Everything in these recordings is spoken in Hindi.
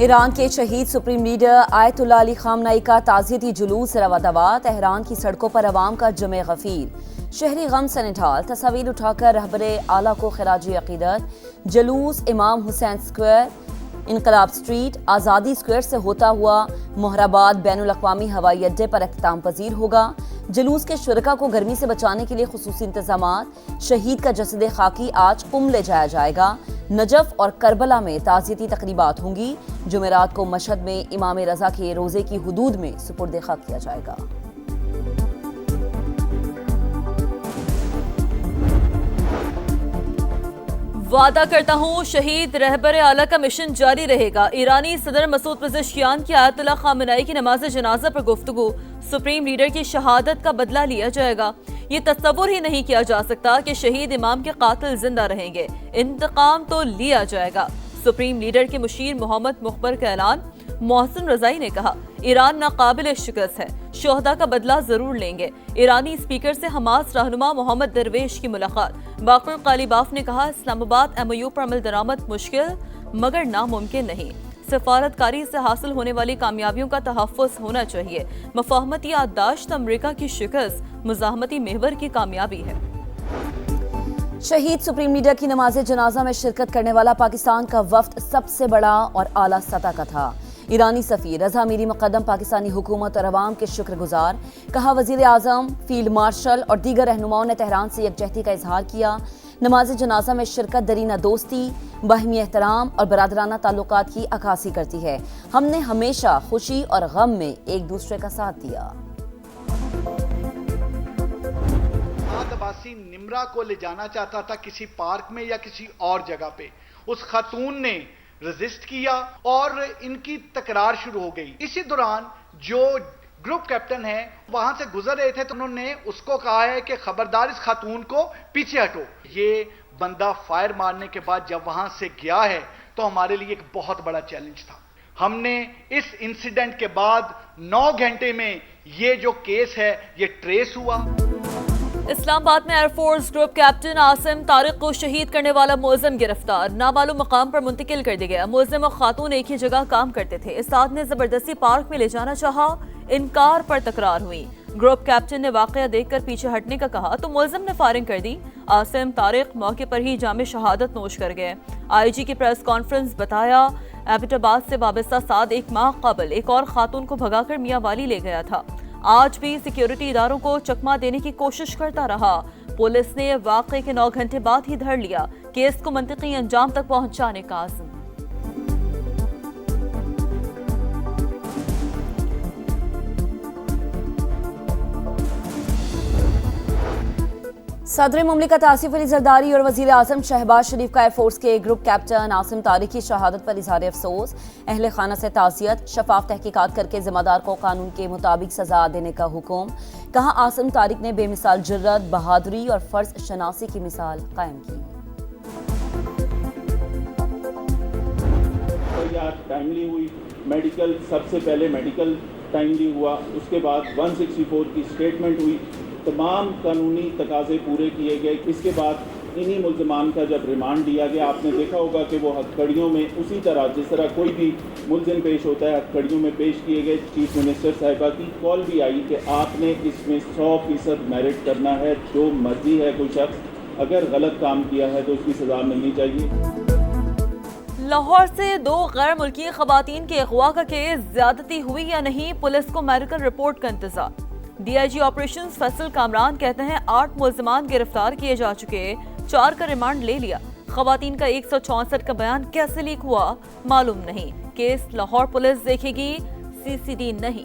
ईरान के शहीद supreme leader Ayatollah Ali Khamenei का ताज़ियती जुलूस रवा-दवा। तेहरान की सड़कों पर अवाम का जमे गफीर। शहरी गम से निढाल तस्वीर उठाकर रहबरे आला को खिराजी अकीदत। जुलूस इमाम हुसैन स्क्वायर, इनकलाब स्ट्रीट, आज़ादी स्क्वायर से होता हुआ मोहराबाद बैनुल अक़वामी हवाई अड्डे पर इख्तिताम पजीर होगा। जुलूस के शुरका को गर्मी से बचाने के लिए खुसूसी इंतजामात। शहीद का जसद खाकी आज कुम ले जाया जाएगा। नजफ और करबला में ताज़ियती तकरीबात होंगी। जुमेरात को मशहद में इमाम रजा के रोजे की हुदूद में सुपुर्द खाक किया जाएगा। वादा करता हूँ शहीद रहबर आला का मिशन जारी रहेगा। ईरानी सदर मसूद पज़ेश्कियान की आयतुल्लाह खामनेई की नमाज जनाजा पर गुफ्तगू। सुप्रीम लीडर की शहादत का बदला लिया जाएगा। ये तस्वुर ही नहीं किया जा सकता कि शहीद इमाम के कातिल जिंदा रहेंगे। इंतकाम तो लिया जाएगा। सुप्रीम लीडर के मुशीर मोहम्मद मुखबर का ऐलान। मोहसिन रजाई ने कहा, ईरान नाकाबिल शिकस्त है, शोहदा का बदला जरूर लेंगे। ईरानी स्पीकर से हमास रहनुमा मोहम्मद दरवेश की मुलाकात। बाकुर कालीबाफ ने कहा, इस्लामाबाद MOU पर अमल दरामद मुश्किल मगर नामुमकिन नहीं। सफारतकारी से हासिल होने वाली कामयाबियों का तहफ़्फ़ुज़ होना चाहिए। मफाहमती याददाश्त अमरीका की शिकस्त मुज़ाहमती महवर की कामयाबी है। शहीद सुप्रीम लीडर की नमाज जनाजा में शिरकत करने वाला पाकिस्तान का वफ्द सबसे बड़ा और आला सतह का था। ईरानी सफ़ीर रज़ा मीरी मुक़द्दम पाकिस्तानी हुकूमत और अवाम के शुक्रगुजार। कहा, वज़ीर आज़म, फील्ड मार्शल और दीगर रहनुमाओं ने तेहरान से यकजहती का इजहार किया। नमाज जनाजा में शिरकत दरीना दोस्ती, बाहमी एहतराम और बरादराना ताल्लुकात की अक्कासी करती है। हमने हमेशा खुशी और गम में एक दूसरे का साथ दिया। अब्बासी निमरा को ले जाना चाहता था किसी पार्क में या किसी और जगह पे। उस खातून ने रेजिस्ट किया और इनकी तकरार शुरू हो गई। इसी दौरान जो ग्रुप कैप्टन है वहां से गुजर रहे थे तो उन्होंने उसको कहा है कि खबरदार इस खातून को पीछे हटो। ये बंदा फायर मारने के बाद जब वहां से गया है तो हमारे लिए एक बहुत बड़ा चैलेंज था। हमने इस इंसिडेंट के बाद 9 घंटे में ये जो केस है ये ट्रेस हुआ। इस्लामाबाद में air force group captain Asim Tariq को शहीद करने वाला मुलजिम गिरफ्तार। नामालूम मकाम पर मुंतकिल कर दिया गया। मुलजिम और खातून एक ही जगह काम करते थे। इस्ताद ने जबरदस्ती पार्क में ले जाना चाहा, इनकार पर तकरार हुई। ग्रुप कैप्टन ने वाकया देखकर पीछे हटने का कहा तो मुलजिम ने फायरिंग कर दी। आसिम तारिक मौके पर ही जामे शहादत नोश कर गए। IG की प्रेस कॉन्फ्रेंस बताया, एबटाबाद से वाबस्ता साद एक माह कबल एक और खातून को भगाकर मियां वाली ले गया था। आज भी सिक्योरिटी इदारों को चकमा देने की कोशिश करता रहा। पुलिस ने वाकये के 9 घंटे बाद ही धर लिया। केस को मंतकी अंजाम तक पहुंचाने का आज़म। सदर मुमलिकत आसिफ अली जरदारी और वज़ीर आज़म शहबाज शरीफ का एयरफोर्स के ग्रुप कैप्टन आसिम तारिक की शहादत पर इजहार अफसोस। अहले खाना से ताज़ियत, शफाफ तहकीकात करके जिम्मेदार को कानून के मुताबिक सजा देने का हुक्म। कहा, आसिम तारिक ने बेमिसाल जुर्रत, बहादुरी और फर्ज शनासी की मिसाल कायम की। टाइमली हुई मेडिकल, सबसे पहले मेडिकल टाइमली हुआ, उसके बाद 164 की स्टेटमेंट हुई, तमाम कानूनी तकाजे पूरे किए गए। इसके बाद इन्हीं मुल्ज़िमान का जब रिमांड दिया गया, आपने देखा होगा कि वो हथकड़ियों में उसी तरह जिस तरह कोई भी मुल्ज़िम पेश होता है हथकड़ियों में पेश किए गए। चीफ मिनिस्टर साहिबा की कॉल भी आई कि आपने इसमें 100% मेरिट करना है। जो मर्जी है कोई शख्स अगर गलत काम किया है तो उसकी सज़ा मिलनी चाहिए। लाहौर से 2 गैर मुल्की खवातीन के अगवा का केस, ज्यादती हुई या नहीं, पुलिस को मेडिकल रिपोर्ट का इंतजार। DIG ऑपरेशंस फैसल कामरान कहते हैं 8 मुल्ज़िमान गिरफ्तार किए जा चुके, 4 का रिमांड ले लिया। खवातीन का 164 का बयान कैसे लीक हुआ मालूम नहीं। केस लाहौर पुलिस देखेगी, CCD नहीं।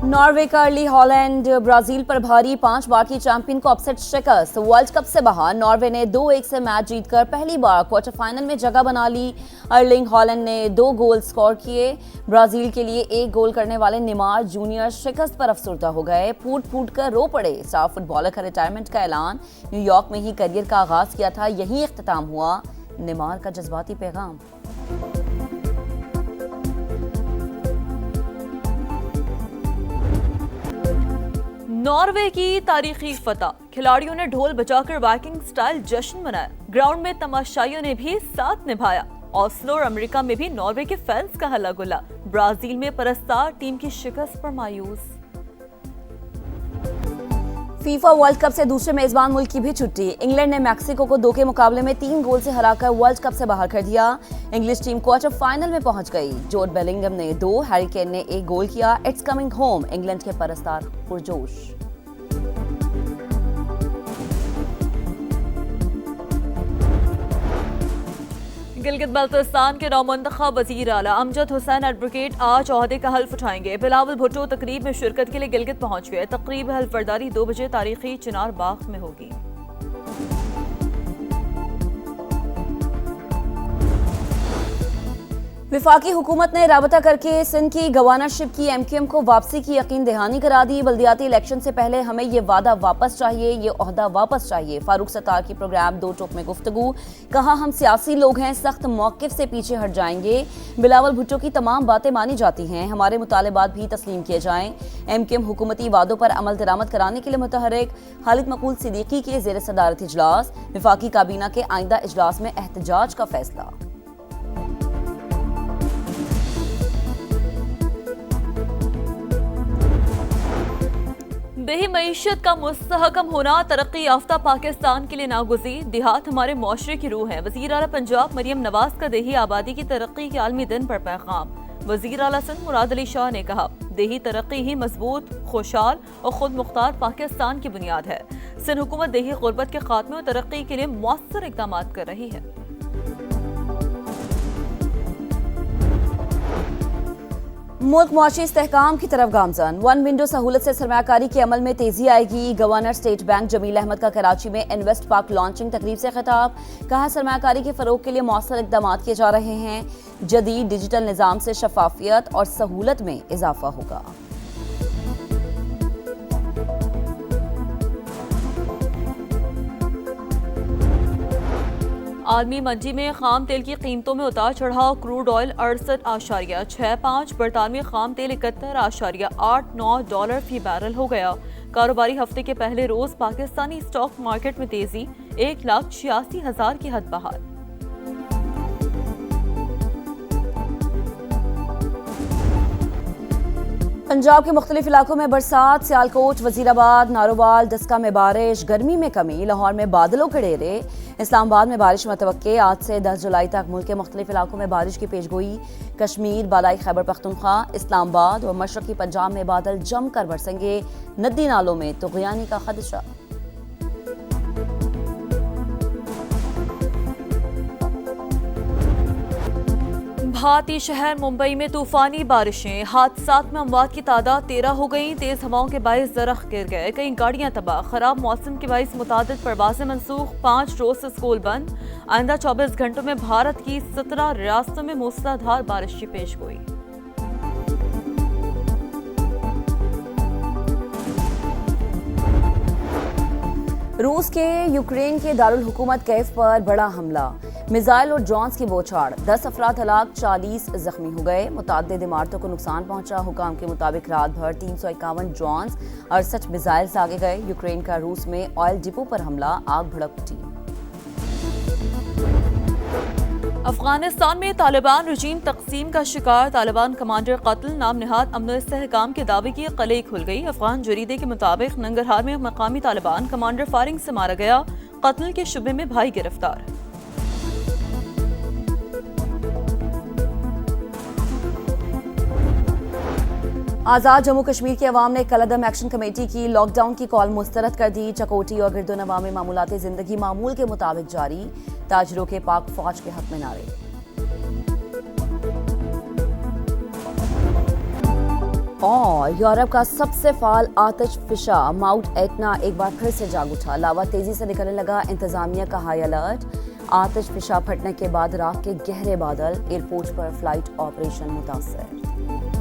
नॉर्वे का अर्ली हॉलैंड ब्राजील पर भारी, 5 बार की चैंपियन को अपसेट शिकस्त। वर्ल्ड कप से बाहर नॉर्वे ने 2-1 से मैच जीतकर पहली बार क्वार्टर फाइनल में जगह बना ली। अर्लिंग हॉलैंड ने 2 गोल स्कोर किए। ब्राजील के लिए 1 गोल करने वाले नेमार जूनियर शिकस्त पर अफसरदा हो गए। फूट फूट कर रो पड़े। स्टार फुटबॉलर का रिटायरमेंट का ऐलान। न्यूयॉर्क में ही करियर का आगाज किया था, यही इख्तिताम हुआ। नेमार का जज्बाती पैगाम। नॉर्वे की तारीखी फतह, खिलाड़ियों ने ढोल बजाकर वाइकिंग स्टाइल जश्न मनाया। ग्राउंड में तमाशाइयों ने भी साथ निभाया। ऑस्लो और अमेरिका में भी नॉर्वे के फैंस का हल्ला गुल्ला। ब्राजील में परस्तार टीम की शिकस्त पर मायूस। फीफा वर्ल्ड कप से दूसरे मेजबान मुल्क की भी छुट्टी। इंग्लैंड ने मैक्सिको को 2 के मुकाबले में 3 गोल से हराकर वर्ल्ड कप से बाहर कर दिया। इंग्लिश टीम क्वार्टर फाइनल में पहुंच गई। जोड बेलिंगम ने 2, हैरी केन ने 1 गोल किया। इट्स कमिंग होम, इंग्लैंड के परस्तार पुरजोश। गिलगित बल्तिस्तान के नौमुंतखब वजीर आला अमजद हुसैन एडवोकेट आज ओहदे का हल्फ उठाएंगे। बिलावल भुट्टो तकरीब में शिरकत के लिए गिलगित पहुंच गए। तकरीब हल्फबरदारी 2 बजे तारीखी चिनार बाग में होगी। विफाकी हुकूमत ने राबता करके सिंध की गवर्नरशिप की एमक्यूएम को वापसी की यकीन दहानी करा दी। बल्दियाती इलेक्शन से पहले हमें ये वादा वापस चाहिए, ये ओहदा वापस चाहिए। फारूक सत्तार की प्रोग्राम 2 टोक में गुफ्तगू। कहा हम सियासी लोग हैं, सख्त मौकिफ से पीछे हट जाएंगे। बिलावल भुट्टो की तमाम बातें मानी जाती हैं, हमारे मुतालबात भी तस्लीम किए जाएं। एमक्यूएम हुकूमती वादों पर अमल दरामद कराने के लिए मुतहरिक। खालिद मकबूल सिद्दीकी के ज़ेर सदारत इजलास। विफाकी काबीना के आइंदा इजलास में एहतजाज का फैसला। बेही मईशत का मुस्तहकम होना तरक्की याफ्ता पाकिस्तान के लिए नागुज़ीर। देहात हमारे मुआशरे की रूह है। वज़ीर आला पंजाब मरियम नवाज का देही आबादी की तरक्की के आलमी दिन पर पैगाम। वज़ीर आला सिंध मुराद अली शाह ने कहा, देही तरक्की ही मजबूत, खुशहाल और खुद मुख्तार पाकिस्तान की बुनियाद है। सिंध हुकूमत देही गुर्बत के खात्मे और तरक्की के लिए मौसर इक़दाम कर रही है। मुल्क मुआशी इस्तेहकाम की तरफ गामजन। 1 विंडो सहूलत से सरमायाकारी के अमल में तेजी आएगी। Governor State Bank Jamil Ahmed का कराची में इन्वेस्ट पार्क लॉन्चिंग तकरीब से खिताब। कहा सरमायाकारी के फरोग के लिए मौसर इक़दाम किए जा रहे हैं। जदीद डिजिटल निज़ाम से शफाफियत और सहूलत में इजाफा होगा। आलमी मंडी में खाम तेल की कीमतों में उतार चढ़ाव। क्रूड ऑयल 68.65, बरतानवी खाम तेल 71.89 डॉलर फी बैरल हो गया। कारोबारी हफ्ते के पहले रोज पाकिस्तानी स्टॉक मार्केट में तेजी, 1,86,000 की हद बहाल। पंजाब के मुख्तलिफ इलाकों में बरसात। सियालकोट, वजीराबाद, नारोवाल, डस्का में बारिश। गर्मी में कमी। लाहौर में बादलों के डेरे। इस्लामाबाद में बारिश मतवक्के। आज से 10 जुलाई तक मुल्क के मुख्तलिफ इलाकों में बारिश की पेशगोई। कश्मीर, बालाई खैबर पख्तूनख्वा, इस्लामाबाद और मशरकी पंजाब में बादल जमकर बरसेंगे। नदी नालों में तुग़यानी का खदशा। भारतीय शहर मुंबई में तूफानी बारिशें। हादसात में अमवात की तादाद 13 हो गई। तेज हवाओं के बायस दरख्त गिर गए, कई गाड़ियां तबाह। खराब मौसम के बायस मुतादिद परवाजें मनसूख। 5 रोज से स्कूल बंद। आइंदा 24 घंटों में भारत की 17 रियासतों में मूसलाधार बारिश की पेशगोई। रूस के यूक्रेन के दारुल हुकूमत कैफ पर बड़ा हमला। मिसाइल और ड्रोन्स की बौछार। 10 अफराद हलाक, 40 जख्मी हो गए। मुताद्दिद इमारतों को नुकसान पहुंचा। हुकाम के मुताबिक रात भर 351 ड्रोन्स, 68 मिसाइल्स दागे गए। यूक्रेन का रूस में ऑयल डिपो पर हमला, आग भड़क उठी। अफगानिस्तान में तालिबान रजीम तकसीम का शिकार। तालिबान कमांडर कत्ल। नाम निहाद अमन इस्तेहकाम के दावे की कलई खुल गई। अफगान जरीदे के मुताबिक नंगरहार में मकामी तालिबान कमांडर फायरिंग से मारा गया। कत्ल के शुबे में भाई गिरफ्तार। आज़ाद जम्मू कश्मीर के अवाम ने कलअदम एक्शन कमेटी की लॉकडाउन की कॉल मुस्तरद कर दी। चकोटी और गिरदोनवा में मामूलाती जिंदगी मामूल के मुताबिक जारी। ताजरों के पाक फौज के हक में नारे। और यूरोप का सबसे फाल आतिश फिशा माउंट एटना एक बार फिर से जाग उठा। लावा तेजी से निकलने लगा। इंतजामिया का हाई अलर्ट। आतिश फिशा फटने के बाद राख के गहरे बादल। एयरपोर्ट पर फ्लाइट ऑपरेशन मुतासर।